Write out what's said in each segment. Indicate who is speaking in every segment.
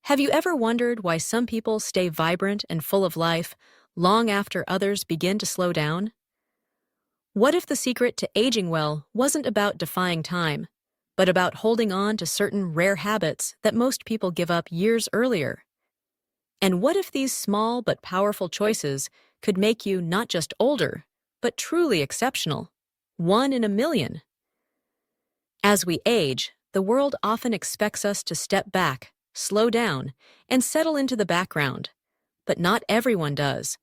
Speaker 1: Have you ever wondered why some people stay vibrant and full of life long after others begin to slow down? What if the secret to aging well wasn't about defying time, but about holding on to certain rare habits that most people give up years earlier? And what if these small but powerful choices could make you not just older, but truly exceptional? One in a million. As we age, the world often expects us to step back, slow down, and settle into the background. But not everyone does.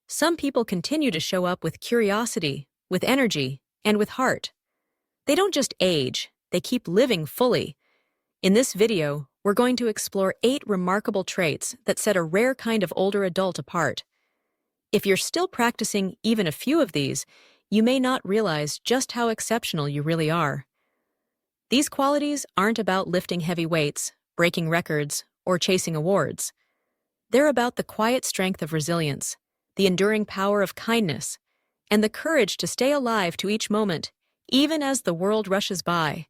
Speaker 1: Some people continue to show up with curiosity, with energy, and with heart. They don't just age, they keep living fully. In this video, we're going to explore 8 remarkable traits that set a rare kind of older adult apart. If you're still practicing even a few of these, you may not realize just how exceptional you really are. These qualities aren't about lifting heavy weights, breaking records, or chasing awards. They're about the quiet strength of resilience, the enduring power of kindness, and the courage to stay alive to each moment, even as the world rushes by.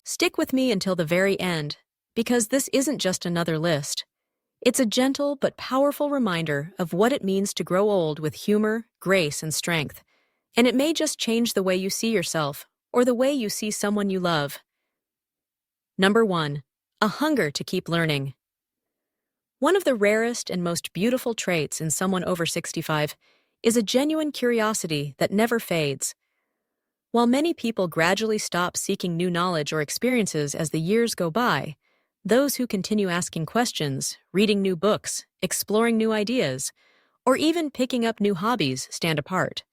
Speaker 1: Stick with me until the very end, because this isn't just another list. It's a gentle but powerful reminder of what it means to grow old with humor, grace, and strength. And it may just change the way you see yourself, or the way you see someone you love. Number 1. A hunger to keep learning. One of the rarest and most beautiful traits in someone over 65 is a genuine curiosity that never fades. While many people gradually stop seeking new knowledge or experiences as the years go by, those who continue asking questions, reading new books, exploring new ideas, or even picking up new hobbies stand apart.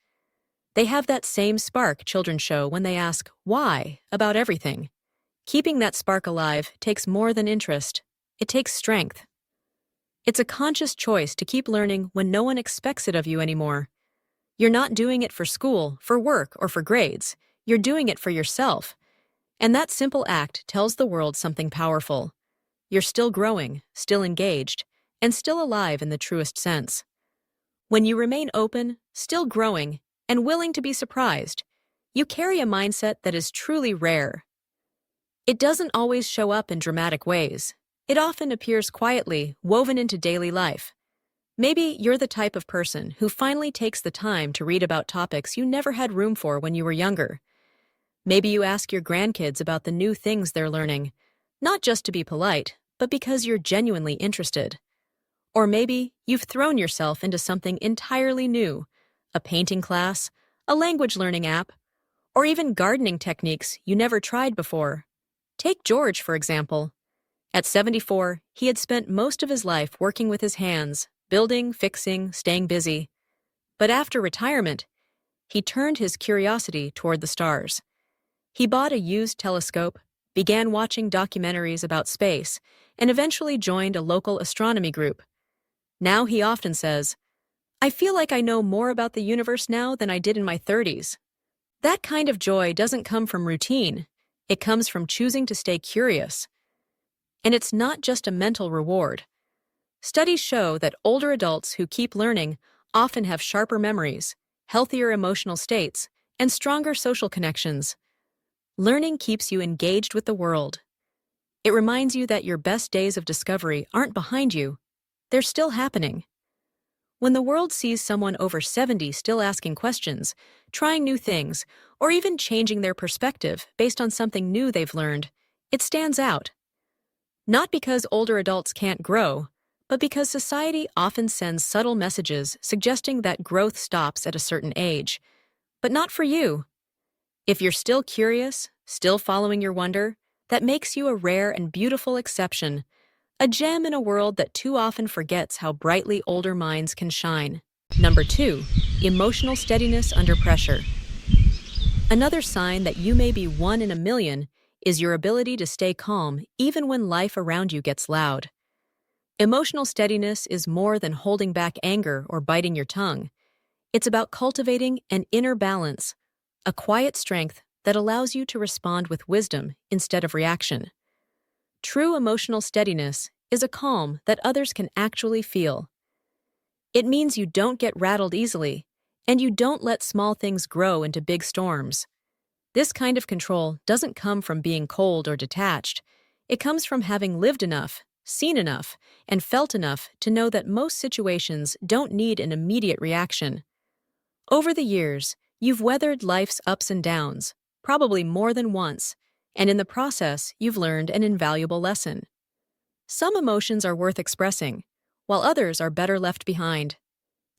Speaker 1: They have that same spark children show when they ask why about everything. Keeping that spark alive takes more than interest. It takes strength. It's a conscious choice to keep learning when no one expects it of you anymore. You're not doing it for school, for work, or for grades. You're doing it for yourself. And that simple act tells the world something powerful. You're still growing, still engaged, and still alive in the truest sense. When you remain open, still growing, and willing to be surprised, you carry a mindset that is truly rare. It doesn't always show up in dramatic ways. It often appears quietly, woven into daily life. Maybe you're the type of person who finally takes the time to read about topics you never had room for when you were younger. Maybe you ask your grandkids about the new things they're learning, not just to be polite, but because you're genuinely interested. Or maybe you've thrown yourself into something entirely new, a painting class, a language learning app, or even gardening techniques you never tried before. Take George, for example. At 74, he had spent most of his life working with his hands, building, fixing, staying busy. But after retirement, he turned his curiosity toward the stars. He bought a used telescope, began watching documentaries about space, and eventually joined a local astronomy group. Now he often says, "I feel like I know more about the universe now than I did in my 30s. That kind of joy doesn't come from routine. It comes from choosing to stay curious. And it's not just a mental reward. Studies show that older adults who keep learning often have sharper memories, healthier emotional states, and stronger social connections. Learning keeps you engaged with the world. It reminds you that your best days of discovery aren't behind you. They're still happening. When the world sees someone over 70 still asking questions, trying new things, or even changing their perspective based on something new they've learned, it stands out. Not because older adults can't grow, but because society often sends subtle messages suggesting that growth stops at a certain age. But not for you. If you're still curious, still following your wonder, that makes you a rare and beautiful exception, a gem in a world that too often forgets how brightly older minds can shine. Number 2. Emotional steadiness under pressure. Another sign that you may be one in a million is your ability to stay calm even when life around you gets loud. Emotional steadiness is more than holding back anger or biting your tongue. It's about cultivating an inner balance, a quiet strength that allows you to respond with wisdom instead of reaction. True emotional steadiness is a calm that others can actually feel. It means you don't get rattled easily, and you don't let small things grow into big storms. This kind of control doesn't come from being cold or detached. It comes from having lived enough, seen enough, and felt enough to know that most situations don't need an immediate reaction. Over the years, you've weathered life's ups and downs, probably more than once, and in the process, you've learned an invaluable lesson. Some emotions are worth expressing, while others are better left behind.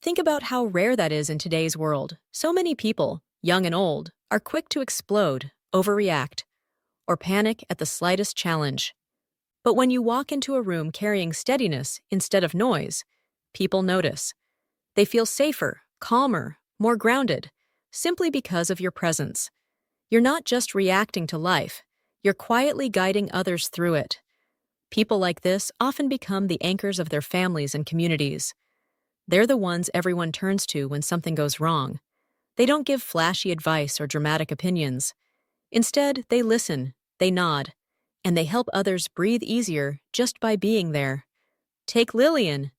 Speaker 1: Think about how rare that is in today's world. So many people, young and old, are quick to explode, overreact, or panic at the slightest challenge. But when you walk into a room carrying steadiness instead of noise, people notice. They feel safer, calmer, more grounded, simply because of your presence. You're not just reacting to life, you're quietly guiding others through it. People like this often become the anchors of their families and communities. They're the ones everyone turns to when something goes wrong. They don't give flashy advice or dramatic opinions. Instead, they listen, they nod, and they help others breathe easier just by being there. Take Lillian,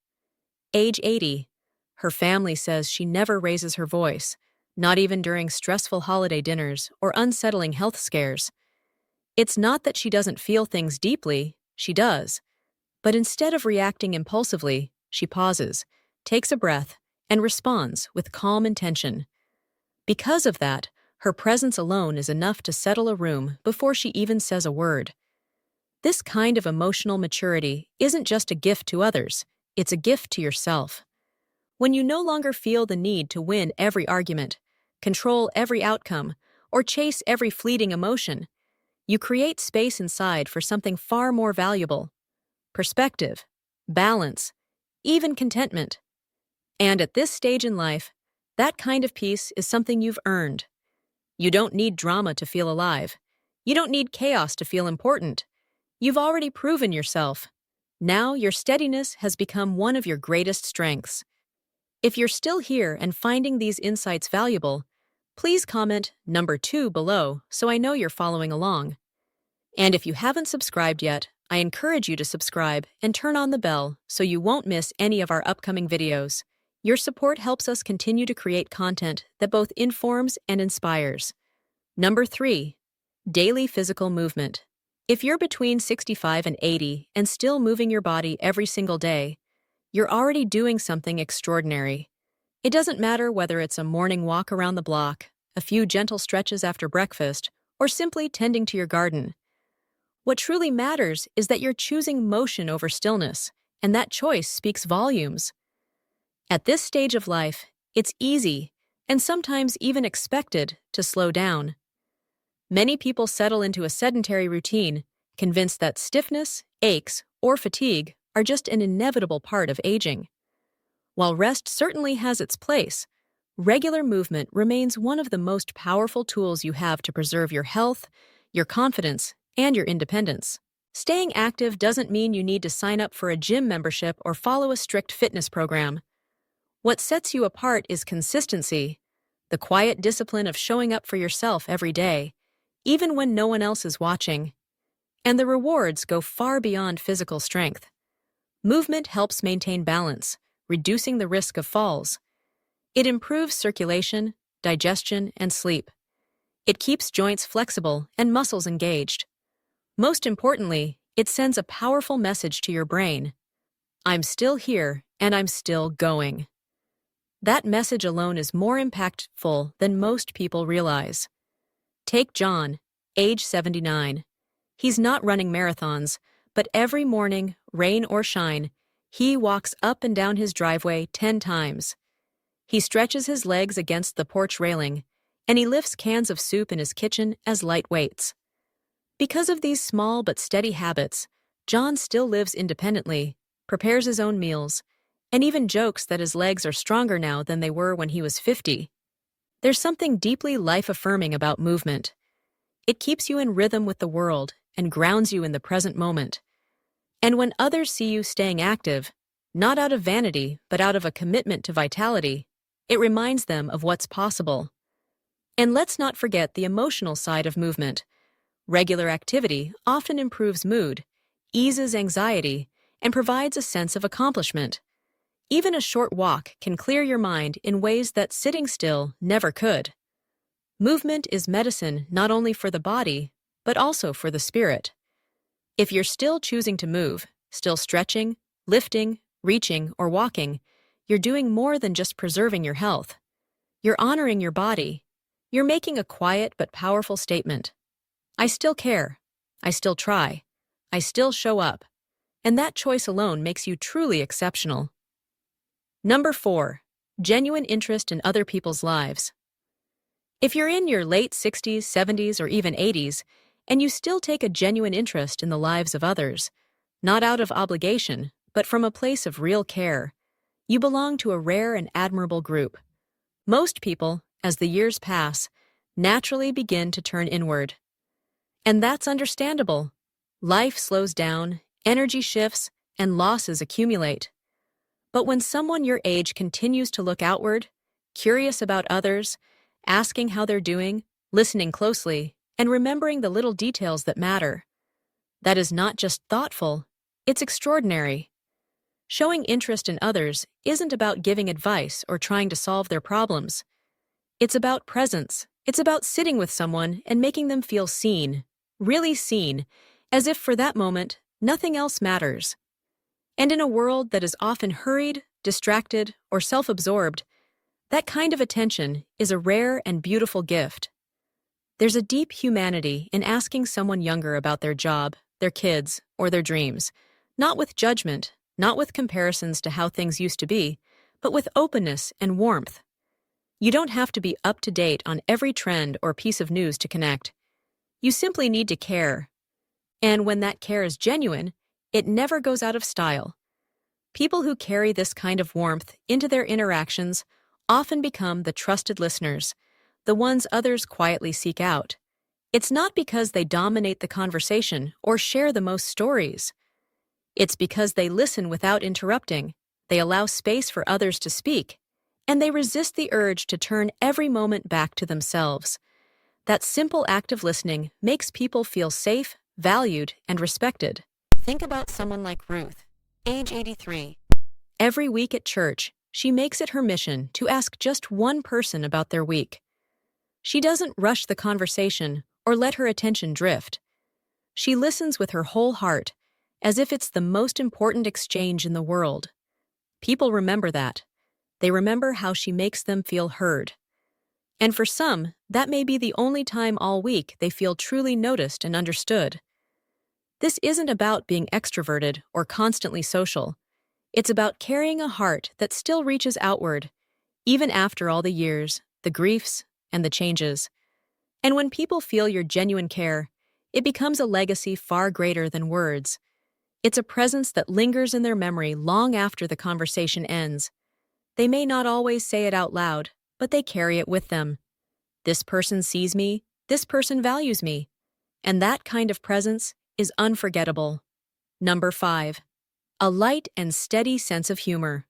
Speaker 1: age 80. Her family says she never raises her voice, not even during stressful holiday dinners or unsettling health scares. It's not that she doesn't feel things deeply, she does. But instead of reacting impulsively, she pauses, takes a breath, and responds with calm intention. Because of that, her presence alone is enough to settle a room before she even says a word. This kind of emotional maturity isn't just a gift to others, it's a gift to yourself. When you no longer feel the need to win every argument, control every outcome, or chase every fleeting emotion, you create space inside for something far more valuable: perspective, balance, even contentment. And at this stage in life, that kind of peace is something you've earned. You don't need drama to feel alive. You don't need chaos to feel important. You've already proven yourself. Now your steadiness has become one of your greatest strengths. If you're still here and finding these insights valuable, please comment number 2 below so I know you're following along. And if you haven't subscribed yet, I encourage you to subscribe and turn on the bell so you won't miss any of our upcoming videos. Your support helps us continue to create content that both informs and inspires. Number 3. Daily physical movement. If you're between 65 and 80 and still moving your body every single day, you're already doing something extraordinary. It doesn't matter whether it's a morning walk around the block, a few gentle stretches after breakfast, or simply tending to your garden. What truly matters is that you're choosing motion over stillness, and that choice speaks volumes. At this stage of life, it's easy, and sometimes even expected, to slow down. Many people settle into a sedentary routine, convinced that stiffness, aches, or fatigue are just an inevitable part of aging. While rest certainly has its place, regular movement remains one of the most powerful tools you have to preserve your health, your confidence, and your independence. Staying active doesn't mean you need to sign up for a gym membership or follow a strict fitness program. What sets you apart is consistency, the quiet discipline of showing up for yourself every day, even when no one else is watching. And the rewards go far beyond physical strength. Movement helps maintain balance, reducing the risk of falls. It improves circulation, digestion, and sleep. It keeps joints flexible and muscles engaged. Most importantly, it sends a powerful message to your brain. I'm still here, and I'm still going. That message alone is more impactful than most people realize. Take John, age 79. He's not running marathons, but every morning, rain or shine, he walks up and down his driveway 10 times. He stretches his legs against the porch railing, and he lifts cans of soup in his kitchen as light weights. Because of these small but steady habits, John still lives independently, prepares his own meals, and even jokes that his legs are stronger now than they were when he was 50. There's something deeply life-affirming about movement. It keeps you in rhythm with the world and grounds you in the present moment. And when others see you staying active, not out of vanity, but out of a commitment to vitality, it reminds them of what's possible. And let's not forget the emotional side of movement. Regular activity often improves mood, eases anxiety, and provides a sense of accomplishment. Even a short walk can clear your mind in ways that sitting still never could. Movement is medicine not only for the body, but also for the spirit. If you're still choosing to move, still stretching, lifting, reaching, or walking, you're doing more than just preserving your health. You're honoring your body. You're making a quiet but powerful statement. I still care. I still try. I still show up. And that choice alone makes you truly exceptional. Number 4. Genuine interest in other people's lives. If you're in your late 60s, 70s, or even 80s, and you still take a genuine interest in the lives of others, not out of obligation, but from a place of real care, you belong to a rare and admirable group. Most people, as the years pass, naturally begin to turn inward. And that's understandable. Life slows down, energy shifts, and losses accumulate. But when someone your age continues to look outward, curious about others, asking how they're doing, listening closely, and remembering the little details that matter, that is not just thoughtful, it's extraordinary. Showing interest in others isn't about giving advice or trying to solve their problems. It's about presence. It's about sitting with someone and making them feel seen, really seen, as if for that moment, nothing else matters. And in a world that is often hurried, distracted, or self-absorbed, that kind of attention is a rare and beautiful gift. There's a deep humanity in asking someone younger about their job, their kids, or their dreams, not with judgment, not with comparisons to how things used to be, but with openness and warmth. You don't have to be up to date on every trend or piece of news to connect. You simply need to care. And when that care is genuine, it never goes out of style. People who carry this kind of warmth into their interactions often become the trusted listeners, the ones others quietly seek out. It's not because they dominate the conversation or share the most stories. It's because they listen without interrupting, they allow space for others to speak, and they resist the urge to turn every moment back to themselves. That simple act of listening makes people feel safe, valued, and respected. Think about someone like Ruth, age 83. Every week at church, she makes it her mission to ask just one person about their week. She doesn't rush the conversation or let her attention drift. She listens with her whole heart, as if it's the most important exchange in the world. People remember that. They remember how she makes them feel heard. And for some, that may be the only time all week they feel truly noticed and understood. This isn't about being extroverted or constantly social. It's about carrying a heart that still reaches outward, even after all the years, the griefs, and the changes. And when people feel your genuine care, it becomes a legacy far greater than words. It's a presence that lingers in their memory long after the conversation ends. They may not always say it out loud, but they carry it with them. This person sees me, this person values me. And that kind of presence is unforgettable. Number 5. A light and steady sense of humor.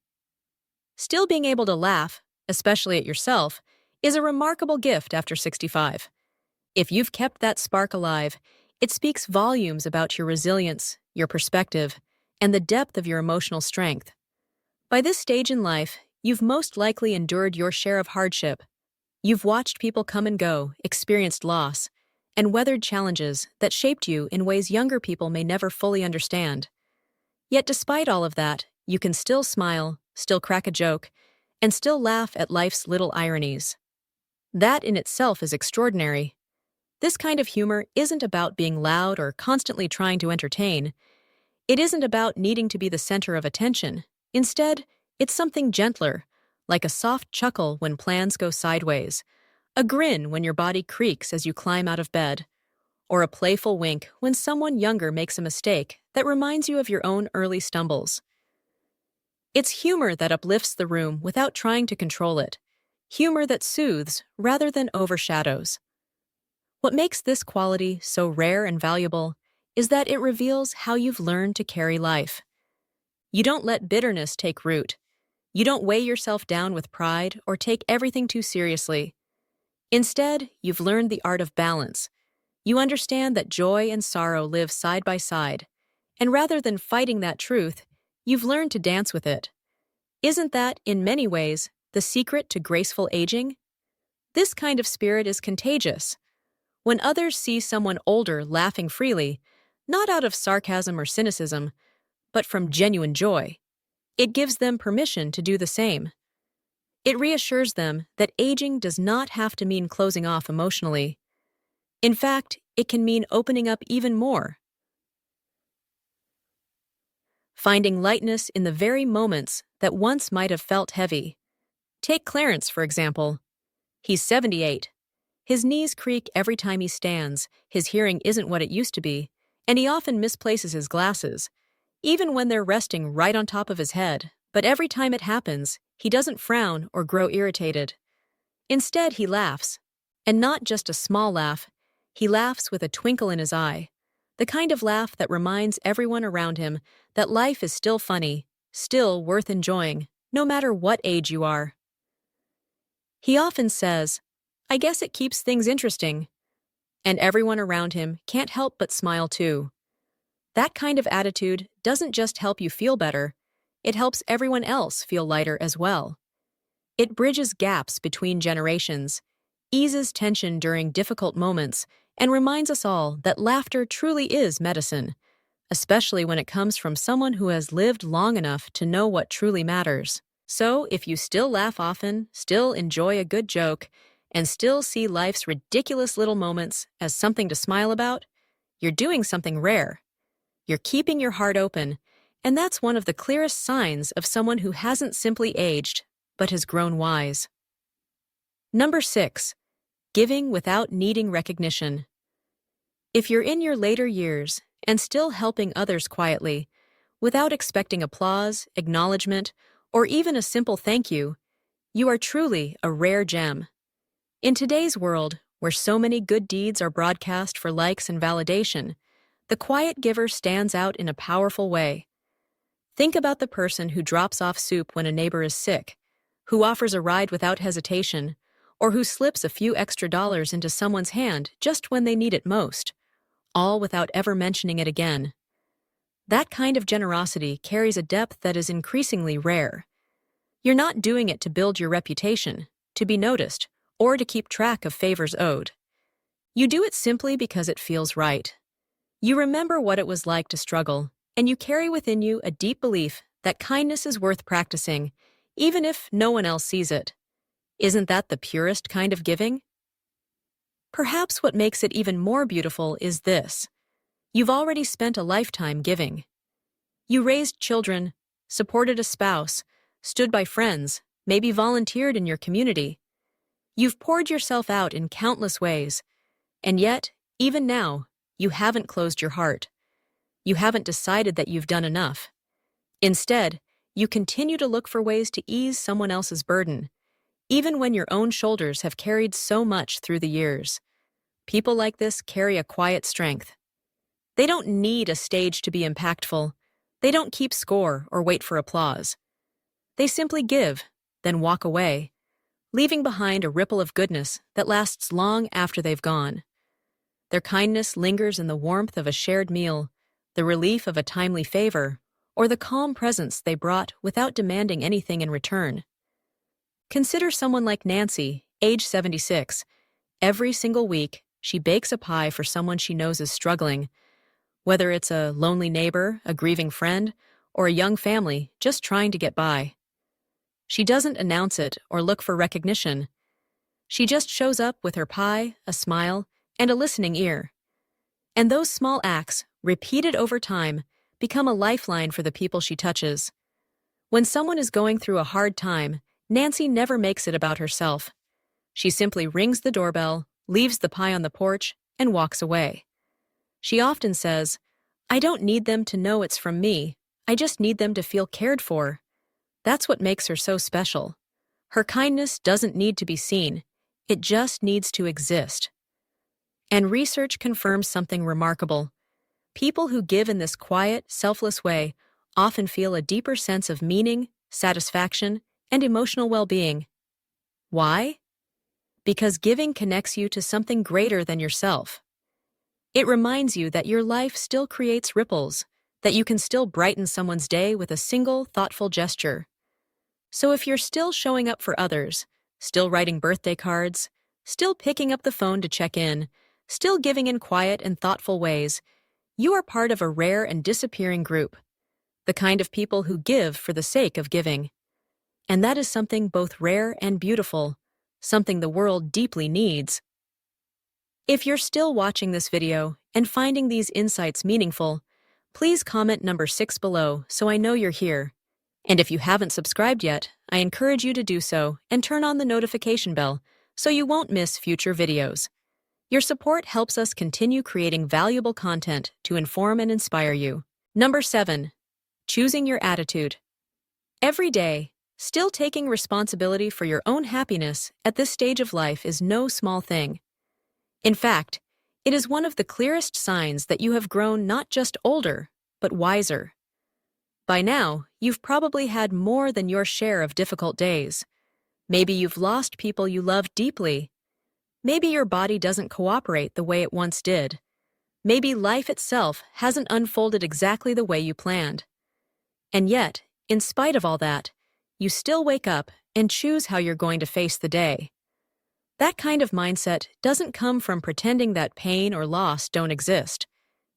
Speaker 1: Still being able to laugh, especially at yourself, is a remarkable gift after 65. If you've kept that spark alive, it speaks volumes about your resilience, your perspective, and the depth of your emotional strength. By this stage in life, you've most likely endured your share of hardship. You've watched people come and go, experienced loss, and weathered challenges that shaped you in ways younger people may never fully understand. Yet despite all of that, you can still smile, still crack a joke, and still laugh at life's little ironies. That in itself is extraordinary. This kind of humor isn't about being loud or constantly trying to entertain. It isn't about needing to be the center of attention. Instead, it's something gentler, like a soft chuckle when plans go sideways, a grin when your body creaks as you climb out of bed, or a playful wink when someone younger makes a mistake that reminds you of your own early stumbles. It's humor that uplifts the room without trying to control it, humor that soothes rather than overshadows. What makes this quality so rare and valuable is that it reveals how you've learned to carry life. You don't let bitterness take root. You don't weigh yourself down with pride or take everything too seriously. Instead, you've learned the art of balance. You understand that joy and sorrow live side by side, and rather than fighting that truth, you've learned to dance with it. Isn't that, in many ways, the secret to graceful aging? This kind of spirit is contagious. When others see someone older laughing freely, not out of sarcasm or cynicism, but from genuine joy. It gives them permission to do the same. It reassures them that aging does not have to mean closing off emotionally. In fact, it can mean opening up even more, finding lightness in the very moments that once might have felt heavy. Take Clarence, for example. He's 78. His knees creak every time he stands, his hearing isn't what it used to be, and he often misplaces his glasses, even when they're resting right on top of his head. But every time it happens, he doesn't frown or grow irritated. Instead, he laughs. And not just a small laugh, he laughs with a twinkle in his eye. The kind of laugh that reminds everyone around him that life is still funny, still worth enjoying, no matter what age you are. He often says, "I guess it keeps things interesting." And everyone around him can't help but smile too. That kind of attitude doesn't just help you feel better, it helps everyone else feel lighter as well. It bridges gaps between generations, eases tension during difficult moments, and reminds us all that laughter truly is medicine, especially when it comes from someone who has lived long enough to know what truly matters. So, if you still laugh often, still enjoy a good joke, and still see life's ridiculous little moments as something to smile about, you're doing something rare. You're keeping your heart open, and that's one of the clearest signs of someone who hasn't simply aged, but has grown wise. Number 6. Giving without needing recognition. If you're in your later years and still helping others quietly, without expecting applause, acknowledgement, or even a simple thank you, you are truly a rare gem. In today's world, where so many good deeds are broadcast for likes and validation, the quiet giver stands out in a powerful way. Think about the person who drops off soup when a neighbor is sick, who offers a ride without hesitation, or who slips a few extra dollars into someone's hand just when they need it most, all without ever mentioning it again. That kind of generosity carries a depth that is increasingly rare. You're not doing it to build your reputation, to be noticed, or to keep track of favors owed. You do it simply because it feels right. You remember what it was like to struggle, and you carry within you a deep belief that kindness is worth practicing, even if no one else sees it. Isn't that the purest kind of giving? Perhaps what makes it even more beautiful is this. You've already spent a lifetime giving. You raised children, supported a spouse, stood by friends, maybe volunteered in your community. You've poured yourself out in countless ways, and yet, even now, you haven't closed your heart. You haven't decided that you've done enough. Instead, you continue to look for ways to ease someone else's burden, even when your own shoulders have carried so much through the years. People like this carry a quiet strength. They don't need a stage to be impactful. They don't keep score or wait for applause. They simply give, then walk away, leaving behind a ripple of goodness that lasts long after they've gone. Their kindness lingers in the warmth of a shared meal, the relief of a timely favor, or the calm presence they brought without demanding anything in return. Consider someone like Nancy, age 76. Every single week, she bakes a pie for someone she knows is struggling, whether it's a lonely neighbor, a grieving friend, or a young family just trying to get by. She doesn't announce it or look for recognition. She just shows up with her pie, a smile, and a listening ear. And those small acts, repeated over time, become a lifeline for the people she touches. When someone is going through a hard time, Nancy never makes it about herself. She simply rings the doorbell, leaves the pie on the porch, and walks away. She often says, "I don't need them to know it's from me. I just need them to feel cared for." That's what makes her so special. Her kindness doesn't need to be seen. It just needs to exist. And research confirms something remarkable. People who give in this quiet, selfless way often feel a deeper sense of meaning, satisfaction, and emotional well-being. Why? Because giving connects you to something greater than yourself. It reminds you that your life still creates ripples, that you can still brighten someone's day with a single, thoughtful gesture. So if you're still showing up for others, still writing birthday cards, still picking up the phone to check in, still giving in quiet and thoughtful ways, you are part of a rare and disappearing group. the kind of people who give for the sake of giving. And that is something both rare and beautiful, something the world deeply needs. If you're still watching this video and finding these insights meaningful, please comment number 6 below so I know you're here. And if you haven't subscribed yet, I encourage you to do so and turn on the notification bell so you won't miss future videos. Your support helps us continue creating valuable content to inform and inspire you. Number 7. Choosing your attitude. Every day, still taking responsibility for your own happiness at this stage of life is no small thing. In fact, it is one of the clearest signs that you have grown not just older, but wiser. By now, you've probably had more than your share of difficult days. Maybe you've lost people you loved deeply. Maybe your body doesn't cooperate the way it once did. Maybe life itself hasn't unfolded exactly the way you planned. And yet, in spite of all that, you still wake up and choose how you're going to face the day. That kind of mindset doesn't come from pretending that pain or loss don't exist.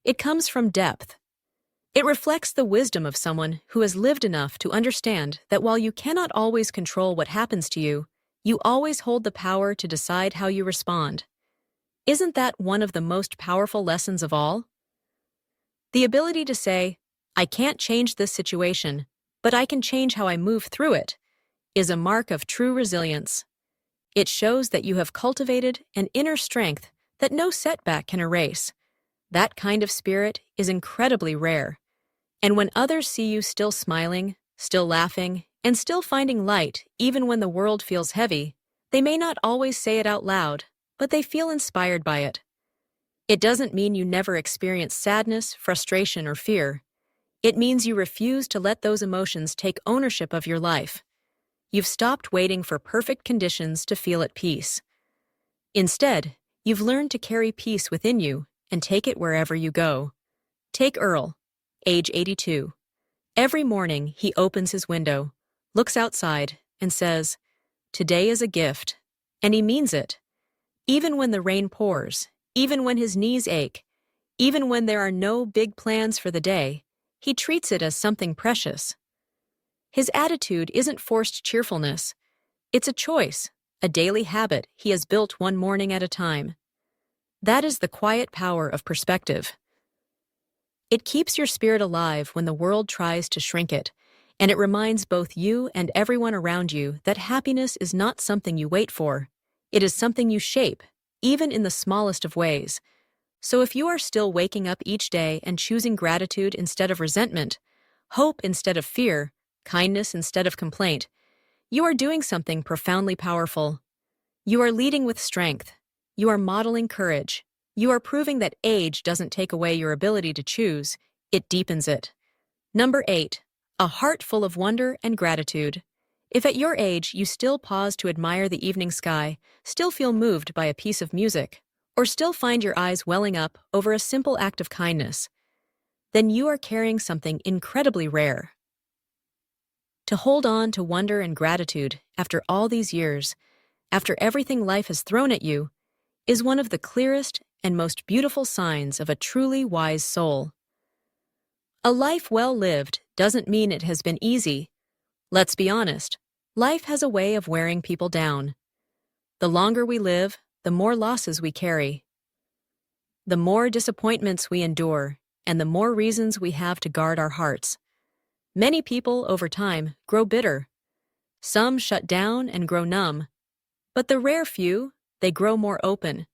Speaker 1: It comes from depth. It reflects the wisdom of someone who has lived enough to understand that while you cannot always control what happens to you, you always hold the power to decide how you respond. Isn't that one of the most powerful lessons of all? The ability to say, "I can't change this situation, but I can change how I move through it," is a mark of true resilience. It shows that you have cultivated an inner strength that no setback can erase. That kind of spirit is incredibly rare. And when others see you still smiling, still laughing, and still finding light even when the world feels heavy, they may not always say it out loud, but they feel inspired by it. It doesn't mean you never experience sadness, frustration, or fear. It means you refuse to let those emotions take ownership of your life. You've stopped waiting for perfect conditions to feel at peace. Instead, you've learned to carry peace within you and take it wherever you go. Take Earl, age 82. Every morning, he opens his window, looks outside, and says, "Today is a gift," and he means it. Even when the rain pours, even when his knees ache, even when there are no big plans for the day, he treats it as something precious. His attitude isn't forced cheerfulness. It's a choice, a daily habit he has built one morning at a time. That is the quiet power of perspective. It keeps your spirit alive when the world tries to shrink it, and it reminds both you and everyone around you that happiness is not something you wait for. It is something you shape, even in the smallest of ways. So if you are still waking up each day and choosing gratitude instead of resentment, hope instead of fear, kindness instead of complaint, you are doing something profoundly powerful. You are leading with strength. You are modeling courage. You are proving that age doesn't take away your ability to choose, it deepens it. Number 8. A heart full of wonder and gratitude. If at your age you still pause to admire the evening sky, still feel moved by a piece of music, or still find your eyes welling up over a simple act of kindness, then you are carrying something incredibly rare. To hold on to wonder and gratitude after all these years, after everything life has thrown at you, is one of the clearest and most beautiful signs of a truly wise soul. A life well lived doesn't mean it has been easy. Let's be honest, life has a way of wearing people down. The longer we live, the more losses we carry. The more disappointments we endure, and the more reasons we have to guard our hearts. Many people, over time, grow bitter. Some shut down and grow numb. But the rare few, they grow more open.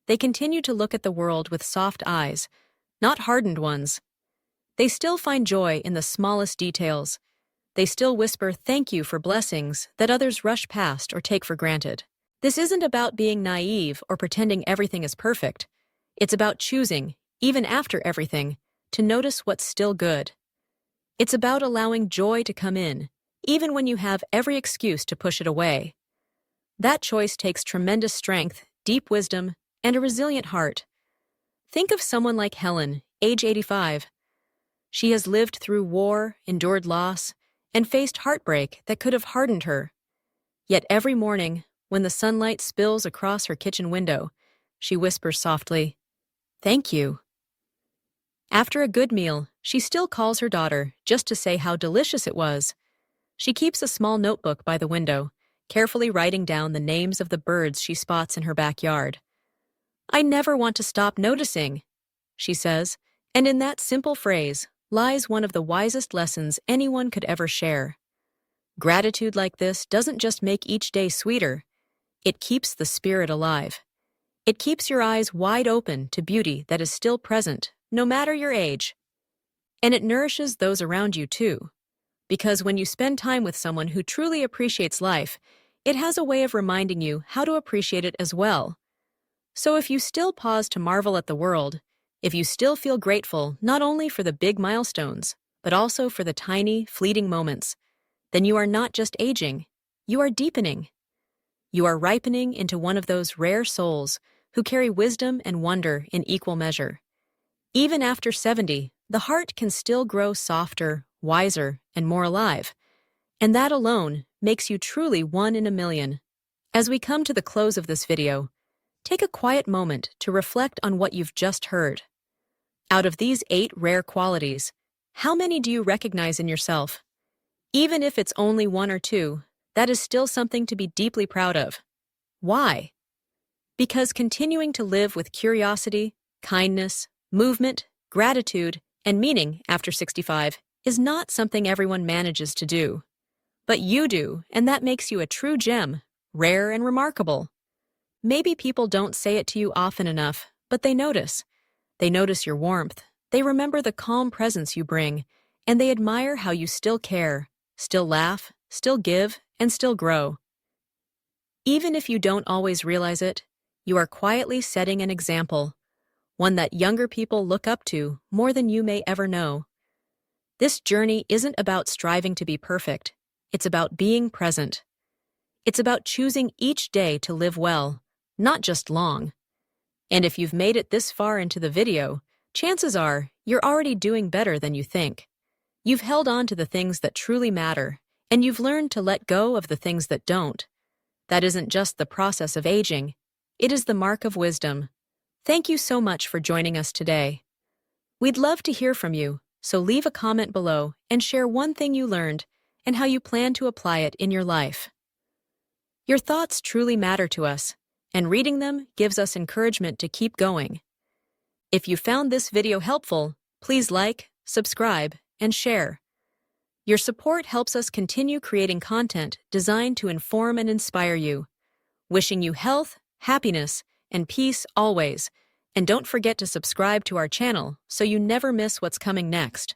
Speaker 1: They continue to look at the world with soft eyes, not hardened ones. They still find joy in the smallest details. They still whisper thank you for blessings that others rush past or take for granted. This isn't about being naive or pretending everything is perfect. It's about choosing, even after everything, to notice what's still good. It's about allowing joy to come in, even when you have every excuse to push it away. That choice takes tremendous strength, deep wisdom, and a resilient heart. Think of someone like Helen, age 85. She has lived through war, endured loss, and faced heartbreak that could have hardened her. Yet every morning, when the sunlight spills across her kitchen window, she whispers softly, "Thank you." After a good meal, she still calls her daughter just to say how delicious it was. She keeps a small notebook by the window, carefully writing down the names of the birds she spots in her backyard. "I never want to stop noticing," she says, and in that simple phrase lies one of the wisest lessons anyone could ever share. Gratitude like this doesn't just make each day sweeter, it keeps the spirit alive. It keeps your eyes wide open to beauty that is still present, no matter your age. And it nourishes those around you too. Because when you spend time with someone who truly appreciates life, it has a way of reminding you how to appreciate it as well. So if you still pause to marvel at the world, if you still feel grateful not only for the big milestones, but also for the tiny, fleeting moments, then you are not just aging, you are deepening. You are ripening into one of those rare souls who carry wisdom and wonder in equal measure. Even after 70, the heart can still grow softer, wiser, and more alive. And that alone makes you truly one in a million. As we come to the close of this video, take a quiet moment to reflect on what you've just heard. Out of these 8 rare qualities, how many do you recognize in yourself? Even if it's only 1 or 2, that is still something to be deeply proud of. Why? Because continuing to live with curiosity, kindness, movement, gratitude, and meaning after 65 is not something everyone manages to do. But you do, and that makes you a true gem, rare and remarkable. Maybe people don't say it to you often enough, but they notice. They notice your warmth, they remember the calm presence you bring, and they admire how you still care, still laugh, still give, and still grow. Even if you don't always realize it, you are quietly setting an example, one that younger people look up to more than you may ever know. This journey isn't about striving to be perfect, it's about being present. It's about choosing each day to live well, not just long. And if you've made it this far into the video, chances are you're already doing better than you think. You've held on to the things that truly matter, and you've learned to let go of the things that don't. That isn't just the process of aging, it is the mark of wisdom. Thank you so much for joining us today. We'd love to hear from you, so leave a comment below and share one thing you learned and how you plan to apply it in your life. Your thoughts truly matter to us, and reading them gives us encouragement to keep going. If you found this video helpful, please like, subscribe, and share. Your support helps us continue creating content designed to inform and inspire you. Wishing you health, happiness, and peace always. And don't forget to subscribe to our channel so you never miss what's coming next.